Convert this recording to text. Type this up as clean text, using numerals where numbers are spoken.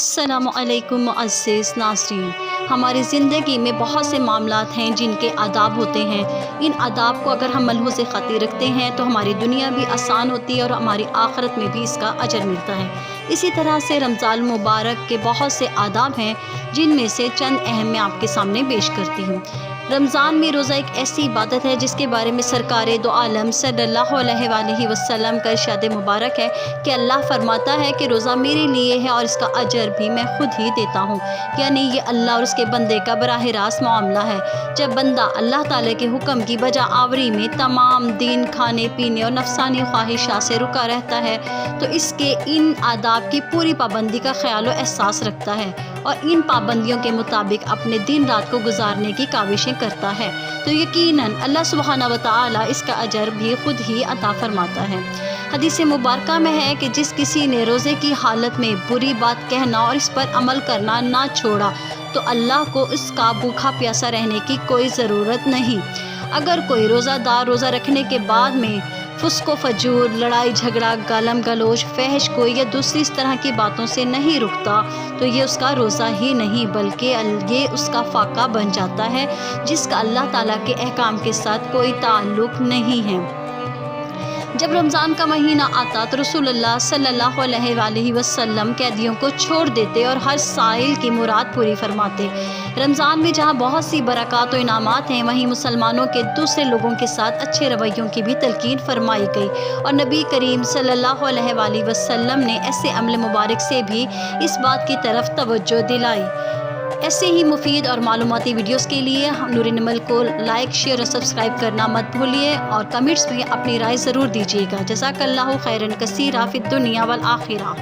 السلام علیکم معزز ناظرین، ہماری زندگی میں بہت سے معاملات ہیں جن کے آداب ہوتے ہیں۔ ان آداب کو اگر ہم ملحوظ خاطر رکھتے ہیں تو ہماری دنیا بھی آسان ہوتی ہے اور ہماری آخرت میں بھی اس کا اجر ملتا ہے۔ اسی طرح سے رمضان مبارک کے بہت سے آداب ہیں جن میں سے چند اہم میں آپ کے سامنے پیش کرتی ہوں۔ رمضان میں روزہ ایک ایسی عبادت ہے جس کے بارے میں سرکار دو عالم صلی اللہ علیہ وآلہ وسلم کا ارشاد مبارک ہے کہ اللہ فرماتا ہے کہ روزہ میرے لیے ہے اور اس کا اجر بھی میں خود ہی دیتا ہوں، یعنی یہ اللہ اور اس کے بندے کا براہ راست معاملہ ہے۔ جب بندہ اللہ تعالیٰ کے حکم کی بجا آوری میں تمام دن کھانے پینے اور نفسانی خواہشات سے رکا رہتا ہے تو اس کے ان آداب کی پوری پابندی کا خیال و احساس رکھتا ہے اور ان پابندیوں کے مطابق اپنے دن رات کو گزارنے کی کاوشیں کرتا ہے تو یقیناً اللہ سبحانہ و تعالیٰ اس کا اجر بھی خود ہی عطا فرماتا ہے۔ حدیث مبارکہ میں ہے کہ جس کسی نے روزے کی حالت میں بری بات کہنا اور اس پر عمل کرنا نہ چھوڑا تو اللہ کو اس کا بھوکا پیاسا رہنے کی کوئی ضرورت نہیں۔ اگر کوئی روزہ دار روزہ رکھنے کے بعد میں فسق و فجور، لڑائی جھگڑا، گالم گلوچ، فحش گوئی یا دوسری اس طرح کی باتوں سے نہیں رکتا تو یہ اس کا روزہ ہی نہیں بلکہ یہ اس کا فاقہ بن جاتا ہے جس کا اللہ تعالیٰ کے احکام کے ساتھ کوئی تعلق نہیں ہے۔ جب رمضان کا مہینہ آتا تو رسول اللہ صلی اللہ علیہ وآلہ وسلم قیدیوں کو چھوڑ دیتے اور ہر سائل کی مراد پوری فرماتے۔ رمضان میں جہاں بہت سی برکات و انعامات ہیں وہیں مسلمانوں کے دوسرے لوگوں کے ساتھ اچھے رویوں کی بھی تلقین فرمائی گئی اور نبی کریم صلی اللہ علیہ وآلہ وسلم نے ایسے عمل مبارک سے بھی اس بات کی طرف توجہ دلائی۔ ایسے ہی مفید اور معلوماتی ویڈیوز کے لیے نور نمل کو لائک، شیئر اور سبسکرائب کرنا مت بھولیے اور کمنٹس میں اپنی رائے ضرور دیجیے گا۔ جزاک اللہ خیرا کثیرا فی الدنیا والآخرہ۔